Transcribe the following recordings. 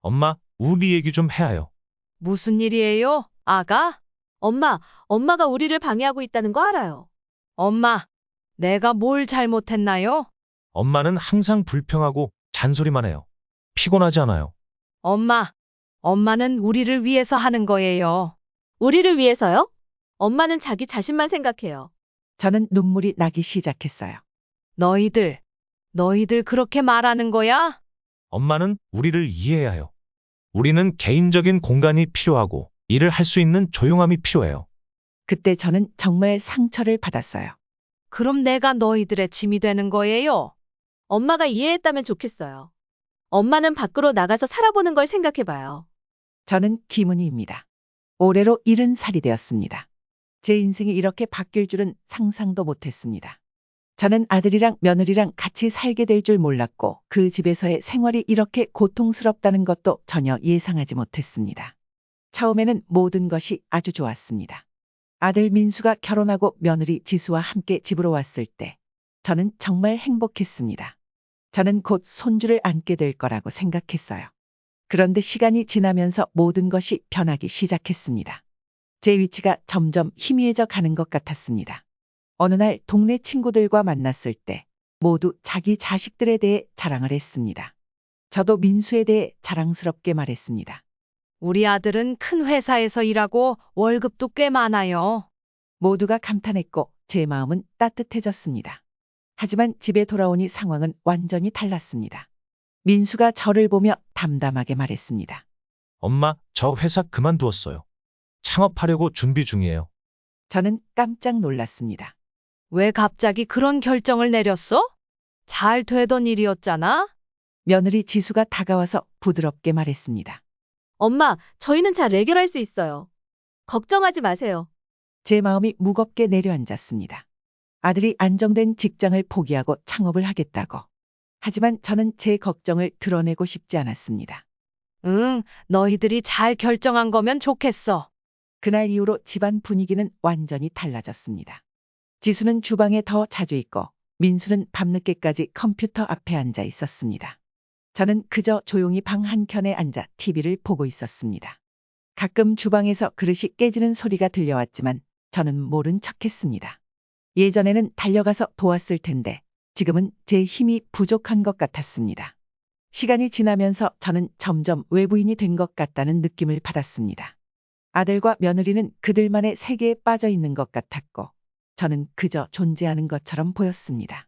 엄마, 우리 얘기 좀 해요. 무슨 일이에요, 아가? 엄마가 우리를 방해하고 있다는 거 알아요. 엄마, 내가 뭘 잘못했나요? 엄마는 항상 불평하고 잔소리만 해요. 피곤하지 않아요? 엄마는 우리를 위해서 하는 거예요. 우리를 위해서요? 엄마는 자기 자신만 생각해요. 저는 눈물이 나기 시작했어요. 너희들 그렇게 말하는 거야? 엄마는 우리를 이해해야 해요. 우리는 개인적인 공간이 필요하고 일을 할 수 있는 조용함이 필요해요. 그때 저는 정말 상처를 받았어요. 그럼 내가 너희들의 짐이 되는 거예요? 엄마가 이해했다면 좋겠어요. 엄마는 밖으로 나가서 살아보는 걸 생각해봐요. 저는 김은희입니다. 올해로 70살이 되었습니다. 제 인생이 이렇게 바뀔 줄은 상상도 못했습니다. 저는 아들이랑 며느리랑 같이 살게 될 줄 몰랐고 그 집에서의 생활이 이렇게 고통스럽다는 것도 전혀 예상하지 못했습니다. 처음에는 모든 것이 아주 좋았습니다. 아들 민수가 결혼하고 며느리 지수와 함께 집으로 왔을 때 저는 정말 행복했습니다. 저는 곧 손주를 안게 될 거라고 생각했어요. 그런데 시간이 지나면서 모든 것이 변하기 시작했습니다. 제 위치가 점점 희미해져 가는 것 같았습니다. 어느 날 동네 친구들과 만났을 때 모두 자기 자식들에 대해 자랑을 했습니다. 저도 민수에 대해 자랑스럽게 말했습니다. 우리 아들은 큰 회사에서 일하고 월급도 꽤 많아요. 모두가 감탄했고 제 마음은 따뜻해졌습니다. 하지만 집에 돌아오니 상황은 완전히 달랐습니다. 민수가 저를 보며 담담하게 말했습니다. 엄마, 저 회사 그만두었어요. 창업하려고 준비 중이에요. 저는 깜짝 놀랐습니다. 왜 갑자기 그런 결정을 내렸어? 잘 되던 일이었잖아? 며느리 지수가 다가와서 부드럽게 말했습니다. 엄마, 저희는 잘 해결할 수 있어요. 걱정하지 마세요. 제 마음이 무겁게 내려앉았습니다. 아들이 안정된 직장을 포기하고 창업을 하겠다고. 하지만 저는 제 걱정을 드러내고 싶지 않았습니다. 응, 너희들이 잘 결정한 거면 좋겠어. 그날 이후로 집안 분위기는 완전히 달라졌습니다. 지수는 주방에 더 자주 있고 민수는 밤늦게까지 컴퓨터 앞에 앉아 있었습니다. 저는 그저 조용히 방 한켠에 앉아 TV를 보고 있었습니다. 가끔 주방에서 그릇이 깨지는 소리가 들려왔지만 저는 모른 척했습니다. 예전에는 달려가서 도왔을 텐데 지금은 제 힘이 부족한 것 같았습니다. 시간이 지나면서 저는 점점 외부인이 된 것 같다는 느낌을 받았습니다. 아들과 며느리는 그들만의 세계에 빠져 있는 것 같았고 저는 그저 존재하는 것처럼 보였습니다.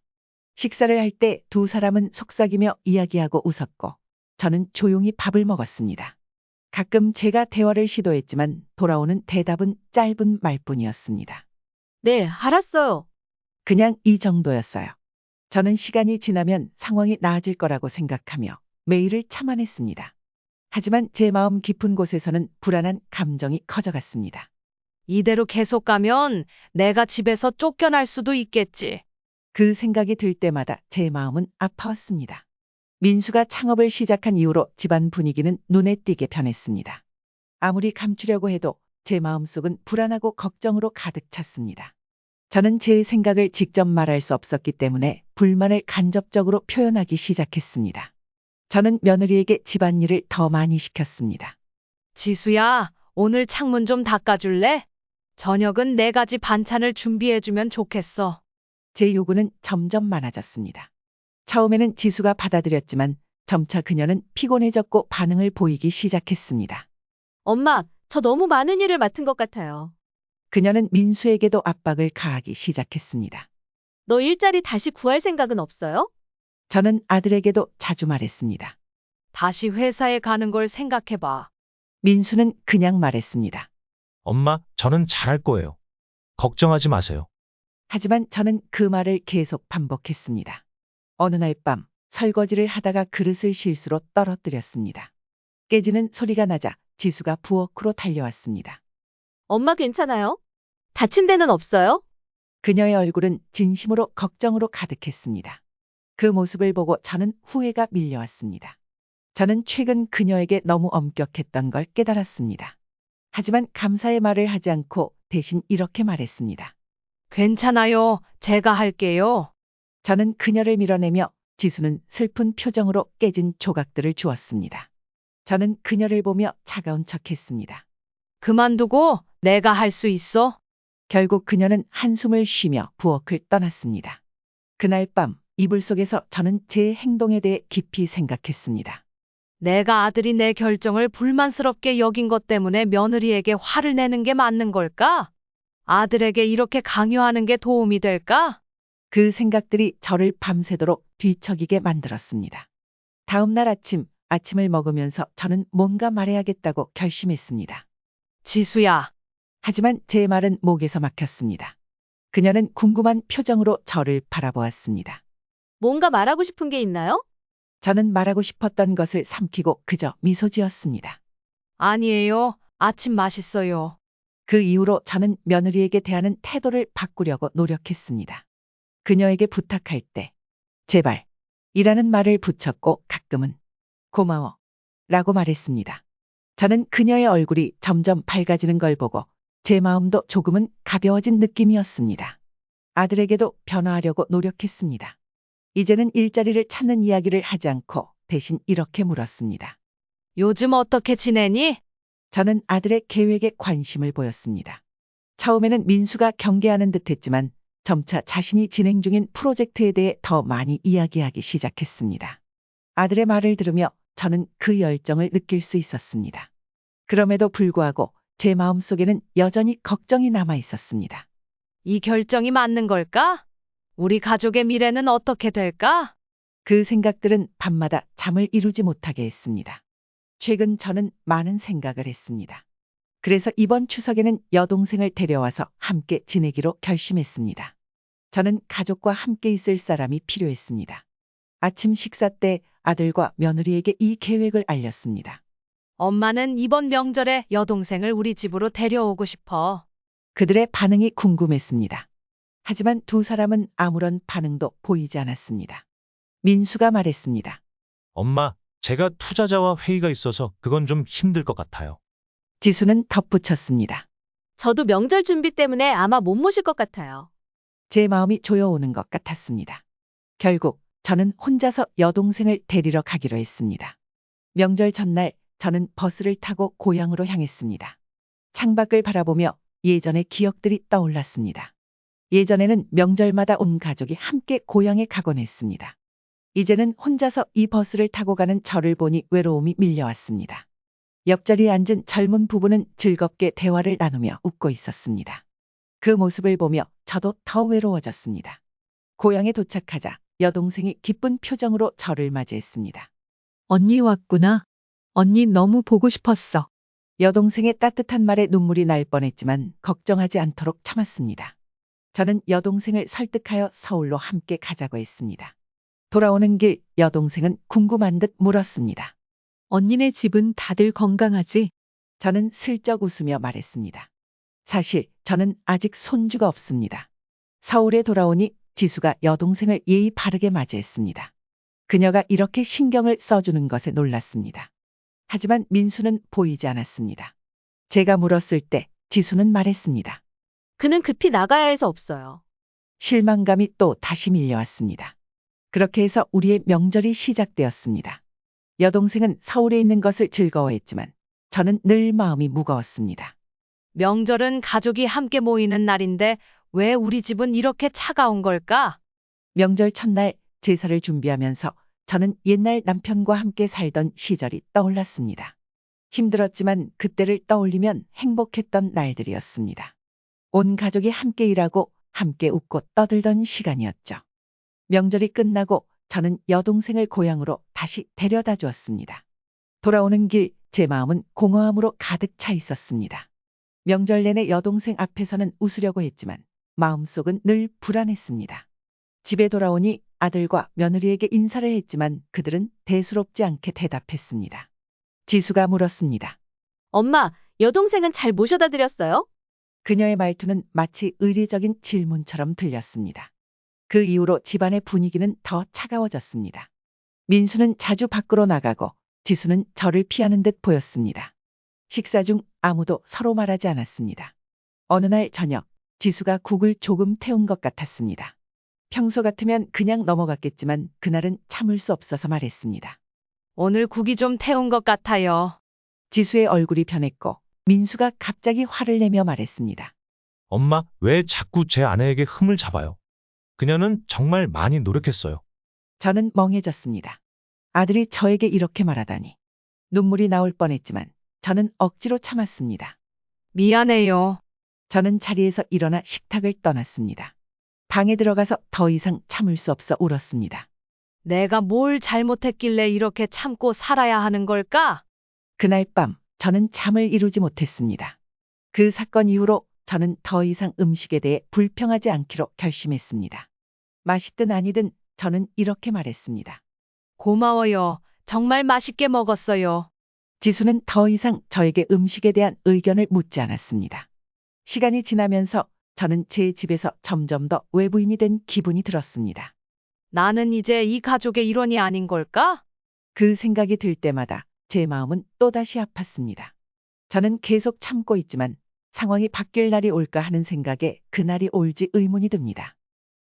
식사를 할 때 두 사람은 속삭이며 이야기하고 웃었고 저는 조용히 밥을 먹었습니다. 가끔 제가 대화를 시도했지만 돌아오는 대답은 짧은 말뿐이었습니다. 네, 알았어요. 그냥 이 정도였어요. 저는 시간이 지나면 상황이 나아질 거라고 생각하며 매일을 참아냈습니다. 하지만 제 마음 깊은 곳에서는 불안한 감정이 커져갔습니다. 이대로 계속 가면 내가 집에서 쫓겨날 수도 있겠지. 그 생각이 들 때마다 제 마음은 아파왔습니다. 민수가 창업을 시작한 이후로 집안 분위기는 눈에 띄게 변했습니다. 아무리 감추려고 해도 제 마음속은 불안하고 걱정으로 가득 찼습니다. 저는 제 생각을 직접 말할 수 없었기 때문에 불만을 간접적으로 표현하기 시작했습니다. 저는 며느리에게 집안일을 더 많이 시켰습니다. 지수야, 오늘 창문 좀 닦아줄래? 저녁은 4가지 반찬을 준비해주면 좋겠어. 제 요구는 점점 많아졌습니다. 처음에는 지수가 받아들였지만 점차 그녀는 피곤해졌고 반응을 보이기 시작했습니다. 엄마, 저 너무 많은 일을 맡은 것 같아요. 그녀는 민수에게도 압박을 가하기 시작했습니다. 너 일자리 다시 구할 생각은 없어요? 저는 아들에게도 자주 말했습니다. 다시 회사에 가는 걸 생각해봐. 민수는 그냥 말했습니다. 엄마, 저는 잘할 거예요. 걱정하지 마세요. 하지만 저는 그 말을 계속 반복했습니다. 어느 날 밤 설거지를 하다가 그릇을 실수로 떨어뜨렸습니다. 깨지는 소리가 나자 지수가 부엌으로 달려왔습니다. 엄마 괜찮아요? 다친 데는 없어요? 그녀의 얼굴은 진심으로 걱정으로 가득했습니다. 그 모습을 보고 저는 후회가 밀려왔습니다. 저는 최근 그녀에게 너무 엄격했던 걸 깨달았습니다. 하지만 감사의 말을 하지 않고 대신 이렇게 말했습니다. 괜찮아요. 제가 할게요. 저는 그녀를 밀어내며 지수는 슬픈 표정으로 깨진 조각들을 주었습니다. 저는 그녀를 보며 차가운 척했습니다. 그만두고 내가 할 수 있어. 결국 그녀는 한숨을 쉬며 부엌을 떠났습니다. 그날 밤 이불 속에서 저는 제 행동에 대해 깊이 생각했습니다. 내가 아들이 내 결정을 불만스럽게 여긴 것 때문에 며느리에게 화를 내는 게 맞는 걸까? 아들에게 이렇게 강요하는 게 도움이 될까? 그 생각들이 저를 밤새도록 뒤척이게 만들었습니다. 다음 날 아침을 먹으면서 저는 뭔가 말해야겠다고 결심했습니다. 지수야, 하지만 제 말은 목에서 막혔습니다. 그녀는 궁금한 표정으로 저를 바라보았습니다. 뭔가 말하고 싶은 게 있나요? 저는 말하고 싶었던 것을 삼키고 그저 미소 지었습니다. 아니에요. 아침 맛있어요. 그 이후로 저는 며느리에게 대하는 태도를 바꾸려고 노력했습니다. 그녀에게 부탁할 때 제발 이라는 말을 붙였고 가끔은 고마워 라고 말했습니다. 저는 그녀의 얼굴이 점점 밝아지는 걸 보고 제 마음도 조금은 가벼워진 느낌이었습니다. 아들에게도 변화하려고 노력했습니다. 이제는 일자리를 찾는 이야기를 하지 않고 대신 이렇게 물었습니다. 요즘 어떻게 지내니? 저는 아들의 계획에 관심을 보였습니다. 처음에는 민수가 경계하는 듯했지만 점차 자신이 진행 중인 프로젝트에 대해 더 많이 이야기하기 시작했습니다. 아들의 말을 들으며 저는 그 열정을 느낄 수 있었습니다. 그럼에도 불구하고 제 마음속에는 여전히 걱정이 남아 있었습니다. 이 결정이 맞는 걸까? 우리 가족의 미래는 어떻게 될까? 그 생각들은 밤마다 잠을 이루지 못하게 했습니다. 최근 저는 많은 생각을 했습니다. 그래서 이번 추석에는 여동생을 데려와서 함께 지내기로 결심했습니다. 저는 가족과 함께 있을 사람이 필요했습니다. 아침 식사 때 아들과 며느리에게 이 계획을 알렸습니다. 엄마는 이번 명절에 여동생을 우리 집으로 데려오고 싶어. 그들의 반응이 궁금했습니다. 하지만 두 사람은 아무런 반응도 보이지 않았습니다. 민수가 말했습니다. 엄마, 제가 투자자와 회의가 있어서 그건 좀 힘들 것 같아요. 지수는 덧붙였습니다. 저도 명절 준비 때문에 아마 못 모실 것 같아요. 제 마음이 조여오는 것 같았습니다. 결국 저는 혼자서 여동생을 데리러 가기로 했습니다. 명절 전날 저는 버스를 타고 고향으로 향했습니다. 창밖을 바라보며 예전의 기억들이 떠올랐습니다. 예전에는 명절마다 온 가족이 함께 고향에 가곤 했습니다. 이제는 혼자서 이 버스를 타고 가는 저를 보니 외로움이 밀려왔습니다. 옆자리에 앉은 젊은 부부는 즐겁게 대화를 나누며 웃고 있었습니다. 그 모습을 보며 저도 더 외로워졌습니다. 고향에 도착하자 여동생이 기쁜 표정으로 저를 맞이했습니다. 언니 왔구나. 언니 너무 보고 싶었어. 여동생의 따뜻한 말에 눈물이 날 뻔했지만 걱정하지 않도록 참았습니다. 저는 여동생을 설득하여 서울로 함께 가자고 했습니다. 돌아오는 길 여동생은 궁금한 듯 물었습니다. 언니네 집은 다들 건강하지? 저는 슬쩍 웃으며 말했습니다. 사실 저는 아직 손주가 없습니다. 서울에 돌아오니 지수가 여동생을 예의 바르게 맞이했습니다. 그녀가 이렇게 신경을 써주는 것에 놀랐습니다. 하지만 민수는 보이지 않았습니다. 제가 물었을 때 지수는 말했습니다. 그는 급히 나가야 해서 없어요. 실망감이 또 다시 밀려왔습니다. 그렇게 해서 우리의 명절이 시작되었습니다. 여동생은 서울에 있는 것을 즐거워했지만 저는 늘 마음이 무거웠습니다. 명절은 가족이 함께 모이는 날인데 왜 우리 집은 이렇게 차가운 걸까? 명절 첫날 제사를 준비하면서 저는 옛날 남편과 함께 살던 시절이 떠올랐습니다. 힘들었지만 그때를 떠올리면 행복했던 날들이었습니다. 온 가족이 함께 일하고 함께 웃고 떠들던 시간이었죠. 명절이 끝나고 저는 여동생을 고향으로 다시 데려다 주었습니다. 돌아오는 길 제 마음은 공허함으로 가득 차 있었습니다. 명절 내내 여동생 앞에서는 웃으려고 했지만 마음속은 늘 불안했습니다. 집에 돌아오니 아들과 며느리에게 인사를 했지만 그들은 대수롭지 않게 대답했습니다. 지수가 물었습니다. 엄마, 여동생은 잘 모셔다 드렸어요? 그녀의 말투는 마치 의례적인 질문처럼 들렸습니다. 그 이후로 집안의 분위기는 더 차가워졌습니다. 민수는 자주 밖으로 나가고 지수는 저를 피하는 듯 보였습니다. 식사 중 아무도 서로 말하지 않았습니다. 어느 날 저녁 지수가 국을 조금 태운 것 같았습니다. 평소 같으면 그냥 넘어갔겠지만 그날은 참을 수 없어서 말했습니다. 오늘 국이 좀 태운 것 같아요. 지수의 얼굴이 변했고 민수가 갑자기 화를 내며 말했습니다. 엄마, 왜 자꾸 제 아내에게 흠을 잡아요? 그녀는 정말 많이 노력했어요. 저는 멍해졌습니다. 아들이 저에게 이렇게 말하다니. 눈물이 나올 뻔했지만 저는 억지로 참았습니다. 미안해요. 저는 자리에서 일어나 식탁을 떠났습니다. 방에 들어가서 더 이상 참을 수 없어 울었습니다. 내가 뭘 잘못했길래 이렇게 참고 살아야 하는 걸까? 그날 밤 저는 잠을 이루지 못했습니다. 그 사건 이후로 저는 더 이상 음식에 대해 불평하지 않기로 결심했습니다. 맛있든 아니든 저는 이렇게 말했습니다. 고마워요. 정말 맛있게 먹었어요. 지수는 더 이상 저에게 음식에 대한 의견을 묻지 않았습니다. 시간이 지나면서 저는 제 집에서 점점 더 외부인이 된 기분이 들었습니다. 나는 이제 이 가족의 일원이 아닌 걸까? 그 생각이 들 때마다 제 마음은 또다시 아팠습니다. 저는 계속 참고 있지만 상황이 바뀔 날이 올까 하는 생각에 그날이 올지 의문이 듭니다.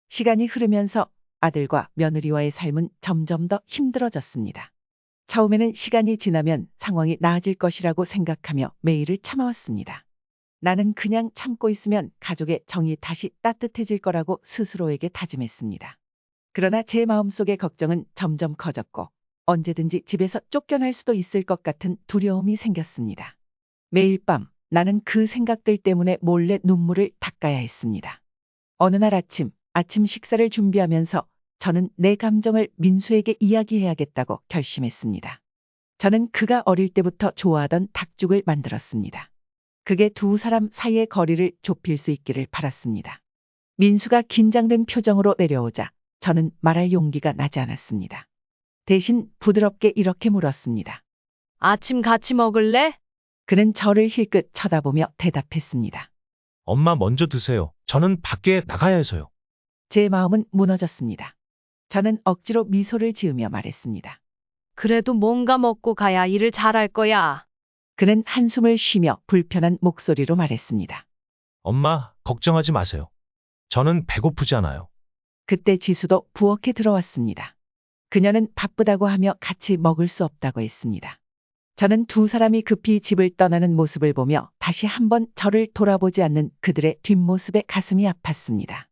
시간이 흐르면서 아들과 며느리와의 삶은 점점 더 힘들어졌습니다. 처음에는 시간이 지나면 상황이 나아질 것이라고 생각하며 매일을 참아왔습니다. 나는 그냥 참고 있으면 가족의 정이 다시 따뜻해질 거라고 스스로에게 다짐했습니다. 그러나 제 마음속의 걱정은 점점 커졌고 언제든지 집에서 쫓겨날 수도 있을 것 같은 두려움이 생겼습니다. 매일 밤 나는 그 생각들 때문에 몰래 눈물을 닦아야 했습니다. 어느 날 아침 식사를 준비하면서 저는 내 감정을 민수에게 이야기해야겠다고 결심했습니다. 저는 그가 어릴 때부터 좋아하던 닭죽을 만들었습니다. 그게 두 사람 사이의 거리를 좁힐 수 있기를 바랐습니다. 민수가 긴장된 표정으로 내려오자 저는 말할 용기가 나지 않았습니다. 대신 부드럽게 이렇게 물었습니다. 아침 같이 먹을래? 그는 저를 힐끗 쳐다보며 대답했습니다. 엄마 먼저 드세요. 저는 밖에 나가야 해서요. 제 마음은 무너졌습니다. 저는 억지로 미소를 지으며 말했습니다. 그래도 뭔가 먹고 가야 일을 잘할 거야. 그는 한숨을 쉬며 불편한 목소리로 말했습니다. 엄마, 걱정하지 마세요. 저는 배고프지 않아요. 그때 지수도 부엌에 들어왔습니다. 그녀는 바쁘다고 하며 같이 먹을 수 없다고 했습니다. 저는 두 사람이 급히 집을 떠나는 모습을 보며 다시 한번 저를 돌아보지 않는 그들의 뒷모습에 가슴이 아팠습니다.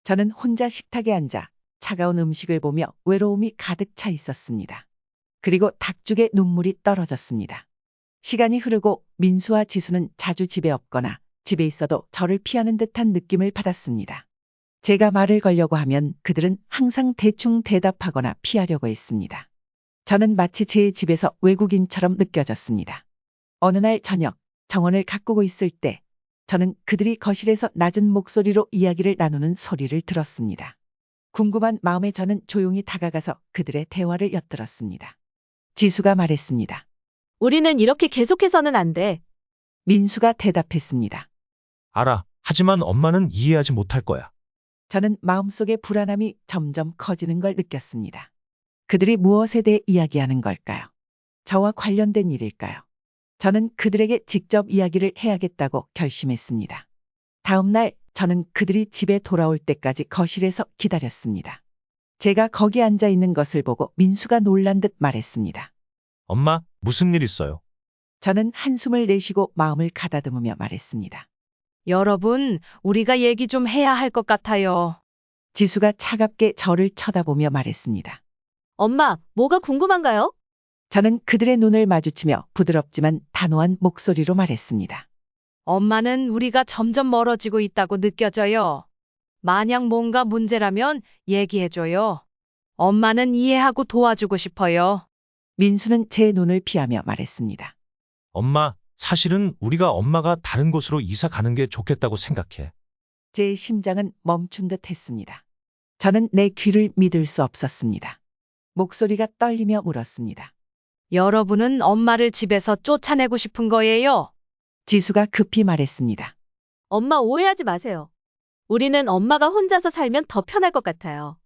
저는 혼자 식탁에 앉아 차가운 음식을 보며 외로움이 가득 차 있었습니다. 그리고 닭죽에 눈물이 떨어졌습니다. 시간이 흐르고 민수와 지수는 자주 집에 없거나 집에 있어도 저를 피하는 듯한 느낌을 받았습니다. 제가 말을 걸려고 하면 그들은 항상 대충 대답하거나 피하려고 했습니다. 저는 마치 제 집에서 외국인처럼 느껴졌습니다. 어느 날 저녁, 정원을 가꾸고 있을 때 저는 그들이 거실에서 낮은 목소리로 이야기를 나누는 소리를 들었습니다. 궁금한 마음에 저는 조용히 다가가서 그들의 대화를 엿들었습니다. 지수가 말했습니다. 우리는 이렇게 계속해서는 안 돼. 민수가 대답했습니다. 알아. 하지만 엄마는 이해하지 못할 거야. 저는 마음속의 불안함이 점점 커지는 걸 느꼈습니다. 그들이 무엇에 대해 이야기하는 걸까요? 저와 관련된 일일까요? 저는 그들에게 직접 이야기를 해야겠다고 결심했습니다. 다음 날 저는 그들이 집에 돌아올 때까지 거실에서 기다렸습니다. 제가 거기 앉아 있는 것을 보고 민수가 놀란 듯 말했습니다. 엄마, 무슨 일 있어요? 저는 한숨을 내쉬고 마음을 가다듬으며 말했습니다. 여러분, 우리가 얘기 좀 해야 할 것 같아요. 지수가 차갑게 저를 쳐다보며 말했습니다. 엄마, 뭐가 궁금한가요? 저는 그들의 눈을 마주치며 부드럽지만 단호한 목소리로 말했습니다. 엄마는 우리가 점점 멀어지고 있다고 느껴져요. 만약 뭔가 문제라면 얘기해줘요. 엄마는 이해하고 도와주고 싶어요. 민수는 제 눈을 피하며 말했습니다. 엄마, 사실은 우리가 엄마가 다른 곳으로 이사 가는 게 좋겠다고 생각해. 제 심장은 멈춘 듯 했습니다. 저는 내 귀를 믿을 수 없었습니다. 목소리가 떨리며 물었습니다. 여러분은 엄마를 집에서 쫓아내고 싶은 거예요? 지수가 급히 말했습니다. 엄마 오해하지 마세요. 우리는 엄마가 혼자서 살면 더 편할 것 같아요.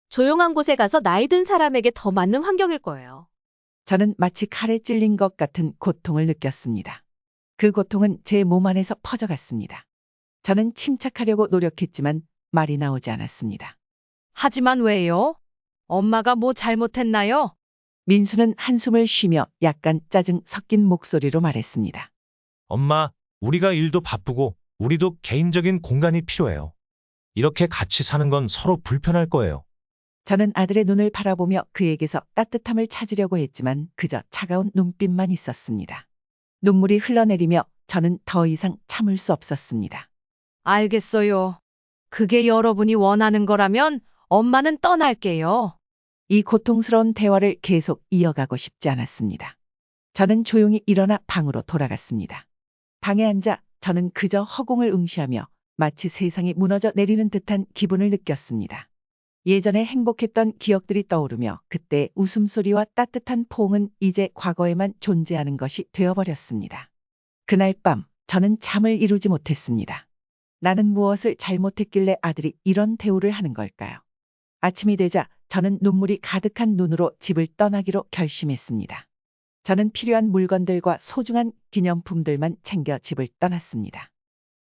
조용한 곳에 가서 나이 든 사람에게 더 맞는 환경일 거예요. 저는 마치 칼에 찔린 것 같은 고통을 느꼈습니다. 그 고통은 제 몸 안에서 퍼져갔습니다. 저는 침착하려고 노력했지만 말이 나오지 않았습니다. 하지만 왜요? 엄마가 뭐 잘못했나요? 민수는 한숨을 쉬며 약간 짜증 섞인 목소리로 말했습니다. 엄마, 우리가 일도 바쁘고 우리도 개인적인 공간이 필요해요. 이렇게 같이 사는 건 서로 불편할 거예요. 저는 아들의 눈을 바라보며 그에게서 따뜻함을 찾으려고 했지만 그저 차가운 눈빛만 있었습니다. 눈물이 흘러내리며 저는 더 이상 참을 수 없었습니다. 알겠어요. 그게 여러분이 원하는 거라면 엄마는 떠날게요. 이 고통스러운 대화를 계속 이어가고 싶지 않았습니다. 저는 조용히 일어나 방으로 돌아갔습니다. 방에 앉아 저는 그저 허공을 응시하며 마치 세상이 무너져 내리는 듯한 기분을 느꼈습니다. 예전에 행복했던 기억들이 떠오르며 그때 웃음소리와 따뜻한 포옹은 이제 과거에만 존재하는 것이 되어버렸습니다. 그날 밤 저는 잠을 이루지 못했습니다. 나는 무엇을 잘못했길래 아들이 이런 대우를 하는 걸까요? 아침이 되자 저는 눈물이 가득한 눈으로 집을 떠나기로 결심했습니다. 저는 필요한 물건들과 소중한 기념품들만 챙겨 집을 떠났습니다.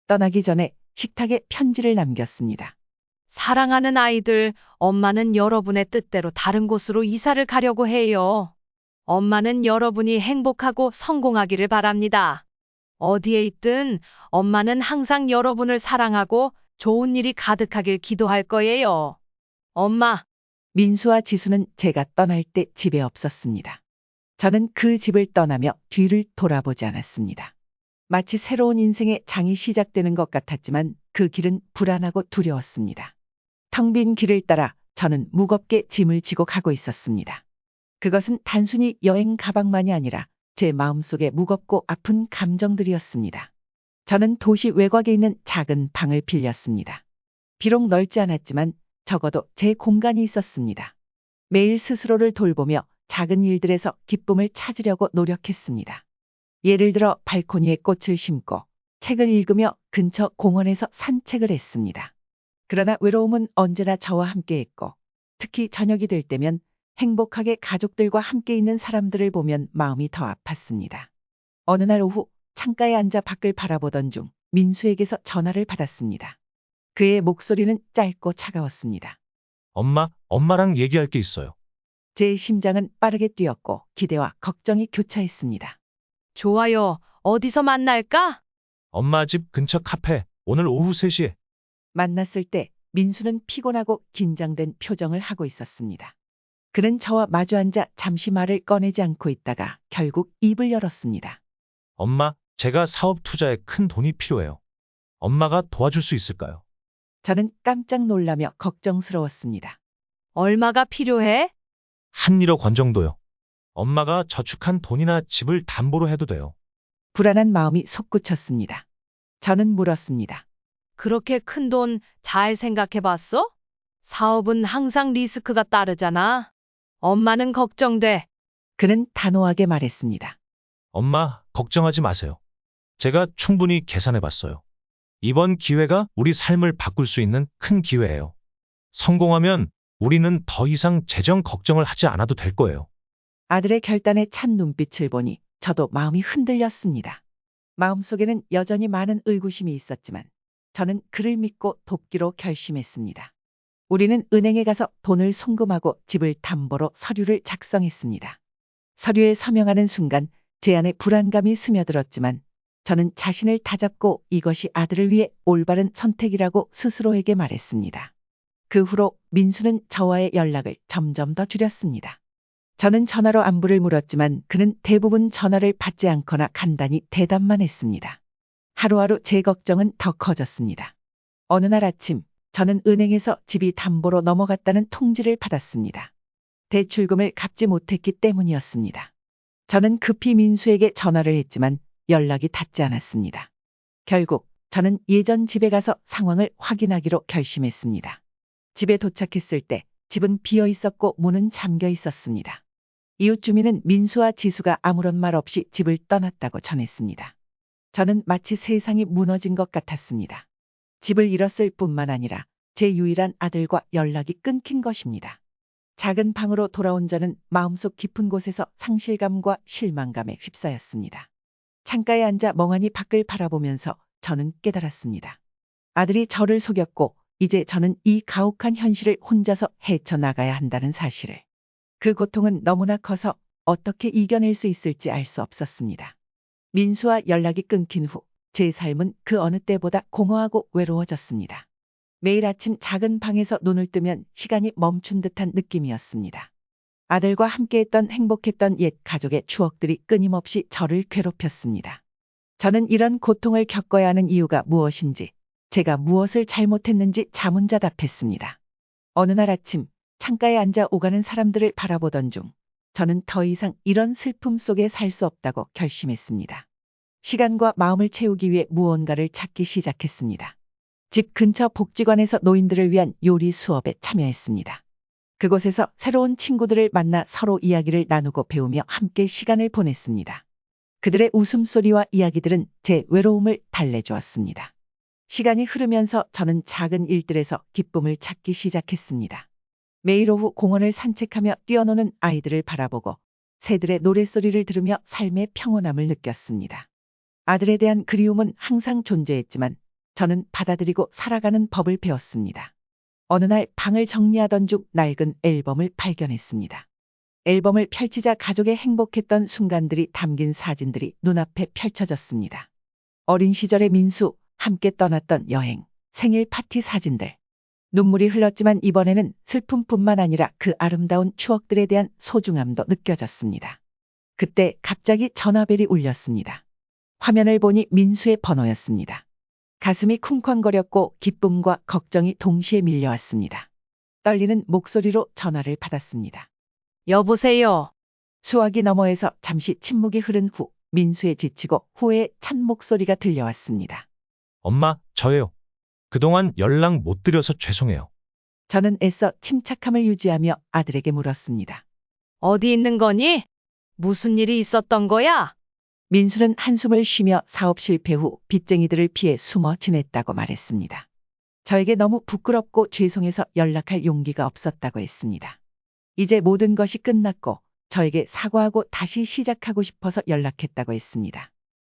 떠나기 전에 식탁에 편지를 남겼습니다. 사랑하는 아이들, 엄마는 여러분의 뜻대로 다른 곳으로 이사를 가려고 해요. 엄마는 여러분이 행복하고 성공하기를 바랍니다. 어디에 있든 엄마는 항상 여러분을 사랑하고 좋은 일이 가득하길 기도할 거예요. 엄마, 민수와 지수는 제가 떠날 때 집에 없었습니다. 저는 그 집을 떠나며 뒤를 돌아보지 않았습니다. 마치 새로운 인생의 장이 시작되는 것 같았지만 그 길은 불안하고 두려웠습니다. 텅 빈 길을 따라 저는 무겁게 짐을 지고 가고 있었습니다. 그것은 단순히 여행 가방만이 아니라 제 마음속에 무겁고 아픈 감정들이었습니다. 저는 도시 외곽에 있는 작은 방을 빌렸습니다. 비록 넓지 않았지만 적어도 제 공간이 있었습니다. 매일 스스로를 돌보며 작은 일들에서 기쁨을 찾으려고 노력했습니다. 예를 들어 발코니에 꽃을 심고 책을 읽으며 근처 공원에서 산책을 했습니다. 그러나 외로움은 언제나 저와 함께했고 특히 저녁이 될 때면 행복하게 가족들과 함께 있는 사람들을 보면 마음이 더 아팠습니다. 어느 날 오후 창가에 앉아 밖을 바라보던 중 민수에게서 전화를 받았습니다. 그의 목소리는 짧고 차가웠습니다. 엄마랑 얘기할 게 있어요. 제 심장은 빠르게 뛰었고 기대와 걱정이 교차했습니다. 좋아요. 어디서 만날까? 엄마 집 근처 카페, 오늘 오후 3시에. 만났을 때 민수는 피곤하고 긴장된 표정을 하고 있었습니다. 그는 저와 마주 앉아 잠시 말을 꺼내지 않고 있다가 결국 입을 열었습니다. 엄마, 제가 사업 투자에 큰 돈이 필요해요. 엄마가 도와줄 수 있을까요? 저는 깜짝 놀라며 걱정스러웠습니다. 얼마가 필요해? 한 1억 원 정도요. 엄마가 저축한 돈이나 집을 담보로 해도 돼요. 불안한 마음이 솟구쳤습니다. 저는 물었습니다. 그렇게 큰 돈 잘 생각해 봤어? 사업은 항상 리스크가 따르잖아. 엄마는 걱정돼. 그는 단호하게 말했습니다. 엄마, 걱정하지 마세요. 제가 충분히 계산해 봤어요. 이번 기회가 우리 삶을 바꿀 수 있는 큰 기회예요. 성공하면 우리는 더 이상 재정 걱정을 하지 않아도 될 거예요. 아들의 결단에 찬 눈빛을 보니 저도 마음이 흔들렸습니다. 마음속에는 여전히 많은 의구심이 있었지만 저는 그를 믿고 돕기로 결심했습니다. 우리는 은행에 가서 돈을 송금하고 집을 담보로 서류를 작성했습니다. 서류에 서명하는 순간 제 안에 불안감이 스며들었지만 저는 자신을 다잡고 이것이 아들을 위해 올바른 선택이라고 스스로에게 말했습니다. 그 후로 민수는 저와의 연락을 점점 더 줄였습니다. 저는 전화로 안부를 물었지만 그는 대부분 전화를 받지 않거나 간단히 대답만 했습니다. 하루하루 제 걱정은 더 커졌습니다. 어느 날 아침 저는 은행에서 집이 담보로 넘어갔다는 통지를 받았습니다. 대출금을 갚지 못했기 때문이었습니다. 저는 급히 민수에게 전화를 했지만 연락이 닿지 않았습니다. 결국 저는 예전 집에 가서 상황을 확인하기로 결심했습니다. 집에 도착했을 때 집은 비어 있었고 문은 잠겨 있었습니다. 이웃 주민은 민수와 지수가 아무런 말 없이 집을 떠났다고 전했습니다. 저는 마치 세상이 무너진 것 같았습니다. 집을 잃었을 뿐만 아니라 제 유일한 아들과 연락이 끊긴 것입니다. 작은 방으로 돌아온 저는 마음속 깊은 곳에서 상실감과 실망감에 휩싸였습니다. 창가에 앉아 멍하니 밖을 바라보면서 저는 깨달았습니다. 아들이 저를 속였고 이제 저는 이 가혹한 현실을 혼자서 헤쳐나가야 한다는 사실을. 그 고통은 너무나 커서 어떻게 이겨낼 수 있을지 알 수 없었습니다. 민수와 연락이 끊긴 후 제 삶은 그 어느 때보다 공허하고 외로워졌습니다. 매일 아침 작은 방에서 눈을 뜨면 시간이 멈춘 듯한 느낌이었습니다. 아들과 함께했던 행복했던 옛 가족의 추억들이 끊임없이 저를 괴롭혔습니다. 저는 이런 고통을 겪어야 하는 이유가 무엇인지, 제가 무엇을 잘못했는지 자문자답했습니다. 어느 날 아침 창가에 앉아 오가는 사람들을 바라보던 중 저는 더 이상 이런 슬픔 속에 살 수 없다고 결심했습니다. 시간과 마음을 채우기 위해 무언가를 찾기 시작했습니다. 집 근처 복지관에서 노인들을 위한 요리 수업에 참여했습니다. 그곳에서 새로운 친구들을 만나 서로 이야기를 나누고 배우며 함께 시간을 보냈습니다. 그들의 웃음소리와 이야기들은 제 외로움을 달래주었습니다. 시간이 흐르면서 저는 작은 일들에서 기쁨을 찾기 시작했습니다. 매일 오후 공원을 산책하며 뛰어노는 아이들을 바라보고 새들의 노랫소리를 들으며 삶의 평온함을 느꼈습니다. 아들에 대한 그리움은 항상 존재했지만 저는 받아들이고 살아가는 법을 배웠습니다. 어느 날 방을 정리하던 중 낡은 앨범을 발견했습니다. 앨범을 펼치자 가족의 행복했던 순간들이 담긴 사진들이 눈앞에 펼쳐졌습니다. 어린 시절의 민수, 함께 떠났던 여행, 생일 파티 사진들. 눈물이 흘렀지만 이번에는 슬픔뿐만 아니라 그 아름다운 추억들에 대한 소중함도 느껴졌습니다. 그때 갑자기 전화벨이 울렸습니다. 화면을 보니 민수의 번호였습니다. 가슴이 쿵쾅거렸고 기쁨과 걱정이 동시에 밀려왔습니다. 떨리는 목소리로 전화를 받았습니다. 여보세요. 수화기 너머에서 잠시 침묵이 흐른 후 민수의 지치고 후회의 찬 목소리가 들려왔습니다. 엄마, 저예요. 그동안 연락 못 드려서 죄송해요. 저는 애써 침착함을 유지하며 아들에게 물었습니다. 어디 있는 거니? 무슨 일이 있었던 거야? 민수는 한숨을 쉬며 사업 실패 후 빚쟁이들을 피해 숨어 지냈다고 말했습니다. 저에게 너무 부끄럽고 죄송해서 연락할 용기가 없었다고 했습니다. 이제 모든 것이 끝났고 저에게 사과하고 다시 시작하고 싶어서 연락했다고 했습니다.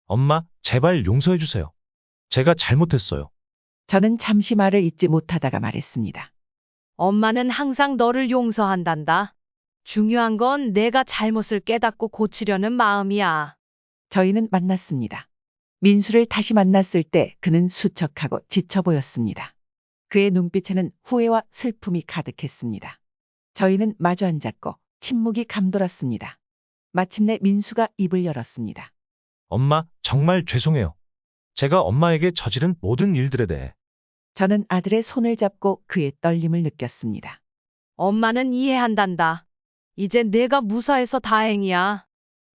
엄마, 제발 용서해 주세요. 제가 잘못했어요. 저는 잠시 말을 잇지 못하다가 말했습니다. 엄마는 항상 너를 용서한단다. 중요한 건 내가 잘못을 깨닫고 고치려는 마음이야. 저희는 만났습니다. 민수를 다시 만났을 때 그는 수척하고 지쳐 보였습니다. 그의 눈빛에는 후회와 슬픔이 가득했습니다. 저희는 마주 앉았고 침묵이 감돌았습니다. 마침내 민수가 입을 열었습니다. 엄마, 정말 죄송해요. 제가 엄마에게 저지른 모든 일들에 대해. 저는 아들의 손을 잡고 그의 떨림을 느꼈습니다. 엄마는 이해한단다. 이제 내가 무사해서 다행이야.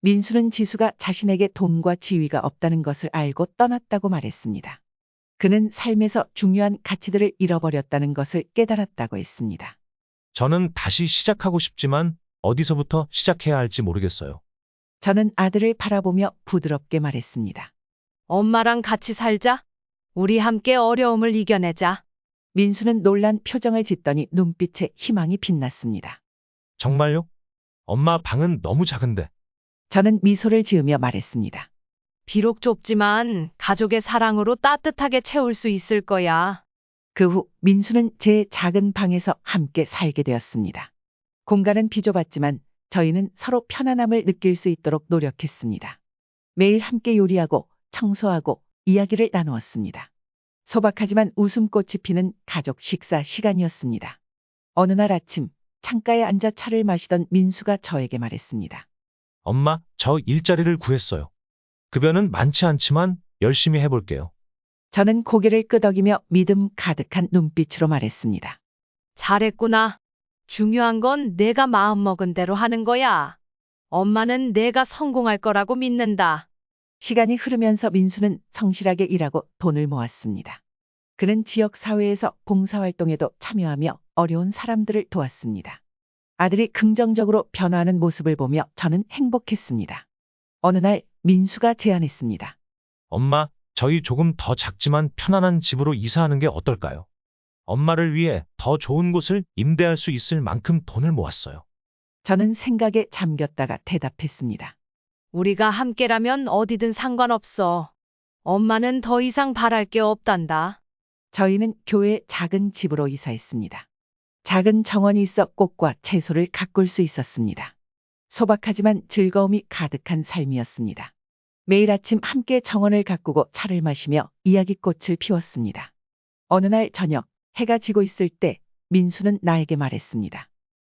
민수는 지수가 자신에게 돈과 지위가 없다는 것을 알고 떠났다고 말했습니다. 그는 삶에서 중요한 가치들을 잃어버렸다는 것을 깨달았다고 했습니다. 저는 다시 시작하고 싶지만 어디서부터 시작해야 할지 모르겠어요. 저는 아들을 바라보며 부드럽게 말했습니다. 엄마랑 같이 살자. 우리 함께 어려움을 이겨내자. 민수는 놀란 표정을 짓더니 눈빛에 희망이 빛났습니다. 정말요? 엄마 방은 너무 작은데. 저는 미소를 지으며 말했습니다. 비록 좁지만 가족의 사랑으로 따뜻하게 채울 수 있을 거야. 그 후 민수는 제 작은 방에서 함께 살게 되었습니다. 공간은 비좁았지만 저희는 서로 편안함을 느낄 수 있도록 노력했습니다. 매일 함께 요리하고 청소하고 이야기를 나누었습니다. 소박하지만 웃음꽃이 피는 가족 식사 시간이었습니다. 어느 날 아침 창가에 앉아 차를 마시던 민수가 저에게 말했습니다. 엄마, 저 일자리를 구했어요. 급여는 많지 않지만 열심히 해볼게요. 저는 고개를 끄덕이며 믿음 가득한 눈빛으로 말했습니다. 잘했구나. 중요한 건 내가 마음먹은 대로 하는 거야. 엄마는 내가 성공할 거라고 믿는다. 시간이 흐르면서 민수는 성실하게 일하고 돈을 모았습니다. 그는 지역사회에서 봉사활동에도 참여하며 어려운 사람들을 도왔습니다. 아들이 긍정적으로 변화하는 모습을 보며 저는 행복했습니다. 어느 날 민수가 제안했습니다. 엄마, 저희 조금 더 작지만 편안한 집으로 이사하는 게 어떨까요? 엄마를 위해 더 좋은 곳을 임대할 수 있을 만큼 돈을 모았어요. 저는 생각에 잠겼다가 대답했습니다. 우리가 함께라면 어디든 상관없어. 엄마는 더 이상 바랄 게 없단다. 저희는 교회 작은 집으로 이사했습니다. 작은 정원이 있어 꽃과 채소를 가꿀 수 있었습니다. 소박하지만 즐거움이 가득한 삶이었습니다. 매일 아침 함께 정원을 가꾸고 차를 마시며 이야기꽃을 피웠습니다. 어느 날 저녁, 해가 지고 있을 때 민수는 나에게 말했습니다.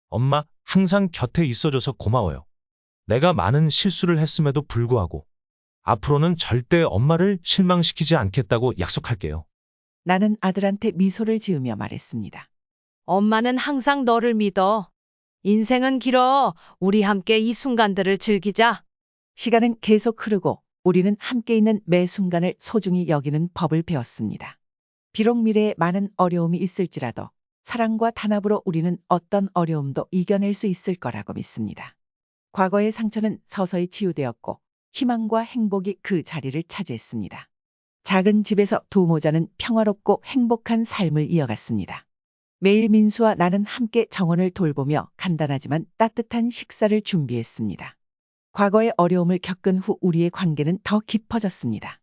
엄마, 항상 곁에 있어줘서 고마워요. 내가 많은 실수를 했음에도 불구하고 앞으로는 절대 엄마를 실망시키지 않겠다고 약속할게요. 나는 아들한테 미소를 지으며 말했습니다. 엄마는 항상 너를 믿어. 인생은 길어. 우리 함께 이 순간들을 즐기자. 시간은 계속 흐르고 우리는 함께 있는 매 순간을 소중히 여기는 법을 배웠습니다. 비록 미래에 많은 어려움이 있을지라도 사랑과 단합으로 우리는 어떤 어려움도 이겨낼 수 있을 거라고 믿습니다. 과거의 상처는 서서히 치유되었고 희망과 행복이 그 자리를 차지했습니다. 작은 집에서 두 모자는 평화롭고 행복한 삶을 이어갔습니다. 매일 민수와 나는 함께 정원을 돌보며 간단하지만 따뜻한 식사를 준비했습니다. 과거의 어려움을 겪은 후 우리의 관계는 더 깊어졌습니다.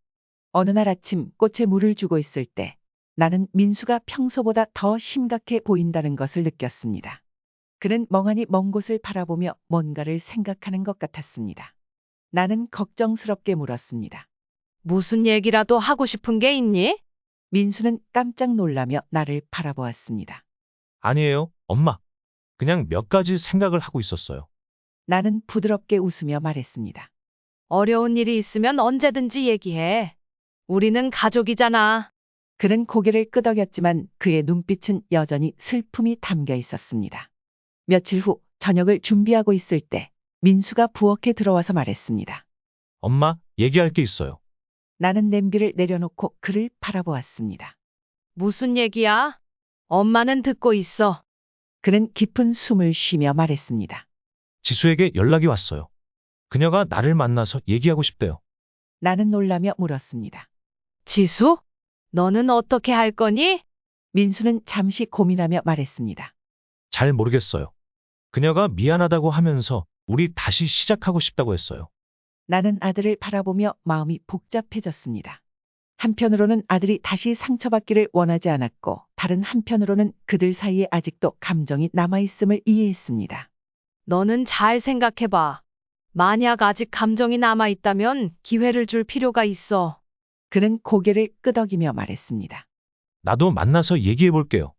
어느 날 아침 꽃에 물을 주고 있을 때 나는 민수가 평소보다 더 심각해 보인다는 것을 느꼈습니다. 그는 멍하니 먼 곳을 바라보며 뭔가를 생각하는 것 같았습니다. 나는 걱정스럽게 물었습니다. 무슨 얘기라도 하고 싶은 게 있니? 민수는 깜짝 놀라며 나를 바라보았습니다. 아니에요, 엄마. 그냥 몇 가지 생각을 하고 있었어요. 나는 부드럽게 웃으며 말했습니다. 어려운 일이 있으면 언제든지 얘기해. 우리는 가족이잖아. 그는 고개를 끄덕였지만 그의 눈빛은 여전히 슬픔이 담겨 있었습니다. 며칠 후 저녁을 준비하고 있을 때 민수가 부엌에 들어와서 말했습니다. 엄마, 얘기할 게 있어요. 나는 냄비를 내려놓고 그를 바라보았습니다. 무슨 얘기야? 엄마는 듣고 있어. 그는 깊은 숨을 쉬며 말했습니다. 지수에게 연락이 왔어요. 그녀가 나를 만나서 얘기하고 싶대요. 나는 놀라며 물었습니다. 지수? 너는 어떻게 할 거니? 민수는 잠시 고민하며 말했습니다. 잘 모르겠어요. 그녀가 미안하다고 하면서 우리 다시 시작하고 싶다고 했어요. 나는 아들을 바라보며 마음이 복잡해졌습니다. 한편으로는 아들이 다시 상처받기를 원하지 않았고 다른 한편으로는 그들 사이에 아직도 감정이 남아있음을 이해했습니다. 너는 잘 생각해봐. 만약 아직 감정이 남아있다면 기회를 줄 필요가 있어. 그는 고개를 끄덕이며 말했습니다. 나도 만나서 얘기해 볼게요.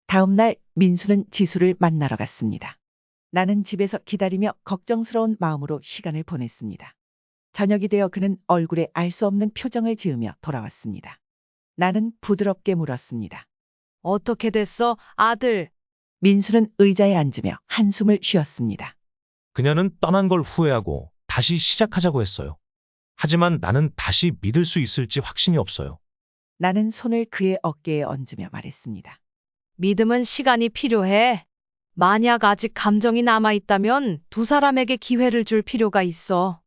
다음 날 민수는 지수를 만나러 갔습니다. 나는 집에서 기다리며 걱정스러운 마음으로 시간을 보냈습니다. 저녁이 되어 그는 얼굴에 알 수 없는 표정을 지으며 돌아왔습니다. 나는 부드럽게 물었습니다. 어떻게 됐어, 아들? 민수는 의자에 앉으며 한숨을 쉬었습니다. 그녀는 떠난 걸 후회하고 다시 시작하자고 했어요. 하지만 나는 다시 믿을 수 있을지 확신이 없어요. 나는 손을 그의 어깨에 얹으며 말했습니다. 믿음은 시간이 필요해. 만약 아직 감정이 남아있다면 두 사람에게 기회를 줄 필요가 있어.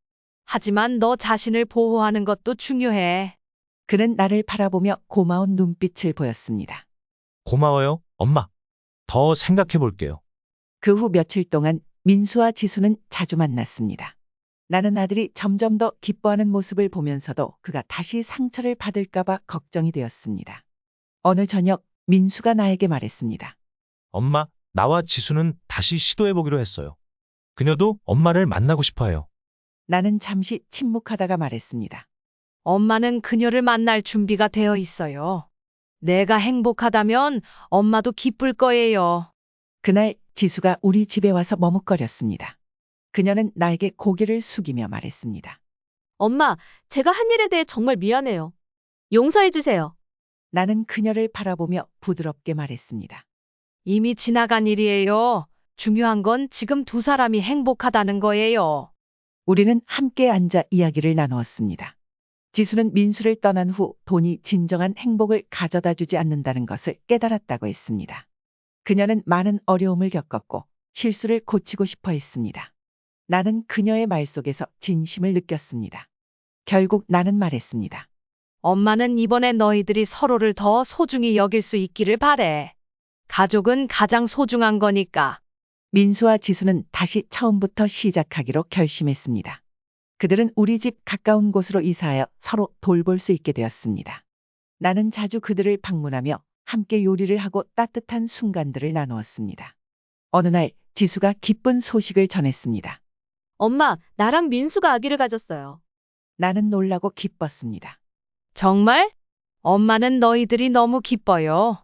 하지만 너 자신을 보호하는 것도 중요해. 그는 나를 바라보며 고마운 눈빛을 보였습니다. 고마워요, 엄마. 더 생각해 볼게요. 그 후 며칠 동안 민수와 지수는 자주 만났습니다. 나는 아들이 점점 더 기뻐하는 모습을 보면서도 그가 다시 상처를 받을까봐 걱정이 되었습니다. 어느 저녁 민수가 나에게 말했습니다. 엄마, 나와 지수는 다시 시도해 보기로 했어요. 그녀도 엄마를 만나고 싶어 해요. 나는 잠시 침묵하다가 말했습니다. 엄마는 그녀를 만날 준비가 되어 있어요. 내가 행복하다면 엄마도 기쁠 거예요. 그날 지수가 우리 집에 와서 머뭇거렸습니다. 그녀는 나에게 고개를 숙이며 말했습니다. 엄마, 제가 한 일에 대해 정말 미안해요. 용서해 주세요. 나는 그녀를 바라보며 부드럽게 말했습니다. 이미 지나간 일이에요. 중요한 건 지금 두 사람이 행복하다는 거예요. 우리는 함께 앉아 이야기를 나누었습니다. 지수는 민수를 떠난 후 돈이 진정한 행복을 가져다 주지 않는다는 것을 깨달았다고 했습니다. 그녀는 많은 어려움을 겪었고 실수를 고치고 싶어 했습니다. 나는 그녀의 말 속에서 진심을 느꼈습니다. 결국 나는 말했습니다. 엄마는 이번에 너희들이 서로를 더 소중히 여길 수 있기를 바래. 가족은 가장 소중한 거니까. 민수와 지수는 다시 처음부터 시작하기로 결심했습니다. 그들은 우리 집 가까운 곳으로 이사하여 서로 돌볼 수 있게 되었습니다. 나는 자주 그들을 방문하며 함께 요리를 하고 따뜻한 순간들을 나누었습니다. 어느 날 지수가 기쁜 소식을 전했습니다. 엄마, 나랑 민수가 아기를 가졌어요. 나는 놀라고 기뻤습니다. 정말? 엄마는 너희들이 너무 기뻐요.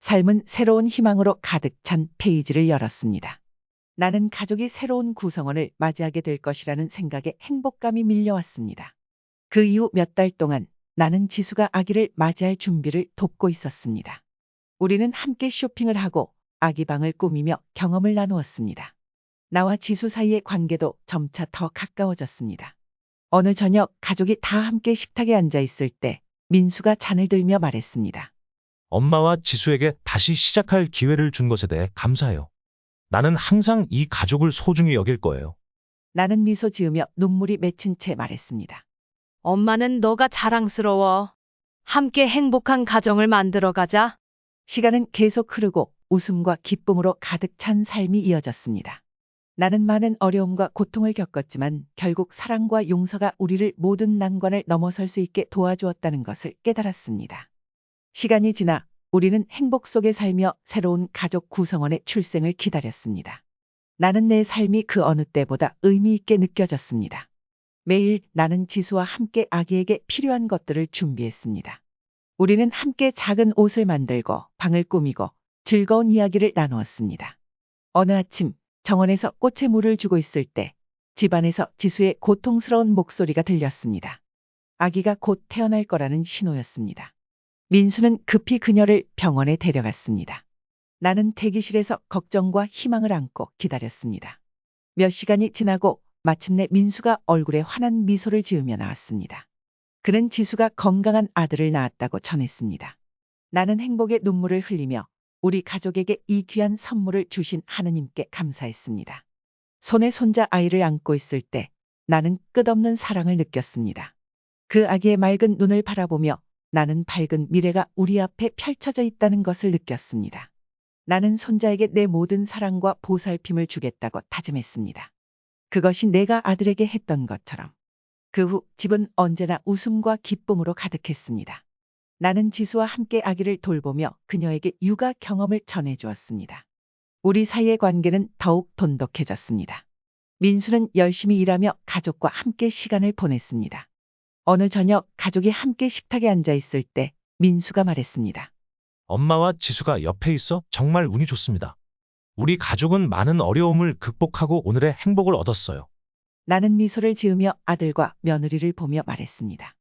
삶은 새로운 희망으로 가득 찬 페이지를 열었습니다. 나는 가족이 새로운 구성원을 맞이하게 될 것이라는 생각에 행복감이 밀려왔습니다. 그 이후 몇 달 동안 나는 지수가 아기를 맞이할 준비를 돕고 있었습니다. 우리는 함께 쇼핑을 하고 아기 방을 꾸미며 경험을 나누었습니다. 나와 지수 사이의 관계도 점차 더 가까워졌습니다. 어느 저녁 가족이 다 함께 식탁에 앉아 있을 때 민수가 잔을 들며 말했습니다. 엄마와 지수에게 다시 시작할 기회를 준 것에 대해 감사해요. 나는 항상 이 가족을 소중히 여길 거예요. 나는 미소 지으며 눈물이 맺힌 채 말했습니다. 엄마는 너가 자랑스러워. 함께 행복한 가정을 만들어 가자. 시간은 계속 흐르고 웃음과 기쁨으로 가득 찬 삶이 이어졌습니다. 나는 많은 어려움과 고통을 겪었지만 결국 사랑과 용서가 우리를 모든 난관을 넘어설 수 있게 도와주었다는 것을 깨달았습니다. 시간이 지나 우리는 행복 속에 살며 새로운 가족 구성원의 출생을 기다렸습니다. 나는 내 삶이 그 어느 때보다 의미 있게 느껴졌습니다. 매일 나는 지수와 함께 아기에게 필요한 것들을 준비했습니다. 우리는 함께 작은 옷을 만들고 방을 꾸미고 즐거운 이야기를 나누었습니다. 어느 아침 정원에서 꽃에 물을 주고 있을 때 집안에서 지수의 고통스러운 목소리가 들렸습니다. 아기가 곧 태어날 거라는 신호였습니다. 민수는 급히 그녀를 병원에 데려갔습니다. 나는 대기실에서 걱정과 희망을 안고 기다렸습니다. 몇 시간이 지나고 마침내 민수가 얼굴에 환한 미소를 지으며 나왔습니다. 그는 지수가 건강한 아들을 낳았다고 전했습니다. 나는 행복의 눈물을 흘리며 우리 가족에게 이 귀한 선물을 주신 하느님께 감사했습니다. 손에 손자 아이를 안고 있을 때 나는 끝없는 사랑을 느꼈습니다. 그 아기의 맑은 눈을 바라보며 나는 밝은 미래가 우리 앞에 펼쳐져 있다는 것을 느꼈습니다. 나는 손자에게 내 모든 사랑과 보살핌을 주겠다고 다짐했습니다. 그것이 내가 아들에게 했던 것처럼. 그 후 집은 언제나 웃음과 기쁨으로 가득했습니다. 나는 지수와 함께 아기를 돌보며 그녀에게 육아 경험을 전해주었습니다. 우리 사이의 관계는 더욱 돈독해졌습니다. 민수는 열심히 일하며 가족과 함께 시간을 보냈습니다. 어느 저녁 가족이 함께 식탁에 앉아 있을 때 민수가 말했습니다. 엄마와 지수가 옆에 있어 정말 운이 좋습니다. 우리 가족은 많은 어려움을 극복하고 오늘의 행복을 얻었어요. 나는 미소를 지으며 아들과 며느리를 보며 말했습니다.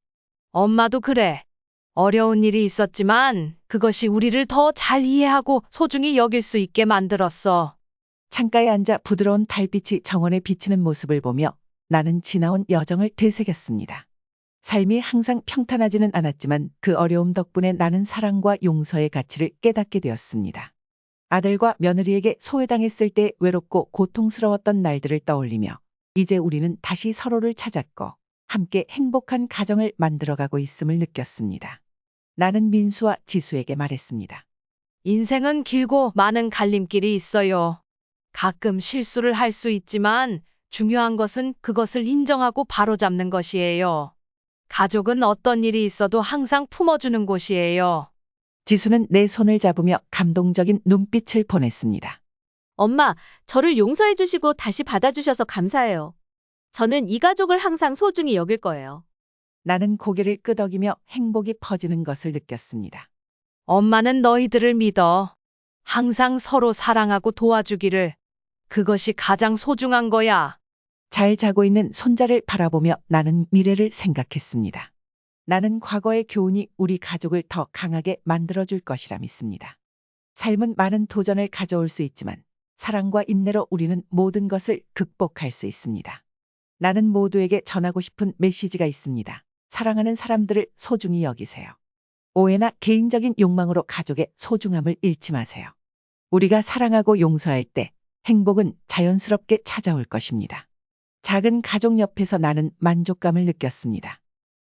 엄마도 그래. 어려운 일이 있었지만 그것이 우리를 더 잘 이해하고 소중히 여길 수 있게 만들었어. 창가에 앉아 부드러운 달빛이 정원에 비치는 모습을 보며 나는 지나온 여정을 되새겼습니다. 삶이 항상 평탄하지는 않았지만 그 어려움 덕분에 나는 사랑과 용서의 가치를 깨닫게 되었습니다. 아들과 며느리에게 소외당했을 때 외롭고 고통스러웠던 날들을 떠올리며 이제 우리는 다시 서로를 찾았고 함께 행복한 가정을 만들어가고 있음을 느꼈습니다. 나는 민수와 지수에게 말했습니다. 인생은 길고 많은 갈림길이 있어요. 가끔 실수를 할 수 있지만 중요한 것은 그것을 인정하고 바로잡는 것이에요. 가족은 어떤 일이 있어도 항상 품어주는 곳이에요. 지수는 내 손을 잡으며 감동적인 눈빛을 보냈습니다. 엄마, 저를 용서해 주시고 다시 받아주셔서 감사해요. 저는 이 가족을 항상 소중히 여길 거예요. 나는 고개를 끄덕이며 행복이 퍼지는 것을 느꼈습니다. 엄마는 너희들을 믿어. 항상 서로 사랑하고 도와주기를. 그것이 가장 소중한 거야. 잘 자고 있는 손자를 바라보며 나는 미래를 생각했습니다. 나는 과거의 교훈이 우리 가족을 더 강하게 만들어줄 것이라 믿습니다. 삶은 많은 도전을 가져올 수 있지만 사랑과 인내로 우리는 모든 것을 극복할 수 있습니다. 나는 모두에게 전하고 싶은 메시지가 있습니다. 사랑하는 사람들을 소중히 여기세요. 오해나 개인적인 욕망으로 가족의 소중함을 잃지 마세요. 우리가 사랑하고 용서할 때 행복은 자연스럽게 찾아올 것입니다. 작은 가족 옆에서 나는 만족감을 느꼈습니다.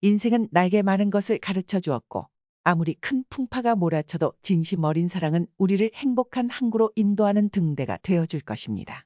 인생은 나에게 많은 것을 가르쳐 주었고 아무리 큰 풍파가 몰아쳐도 진심 어린 사랑은 우리를 행복한 항구로 인도하는 등대가 되어줄 것입니다.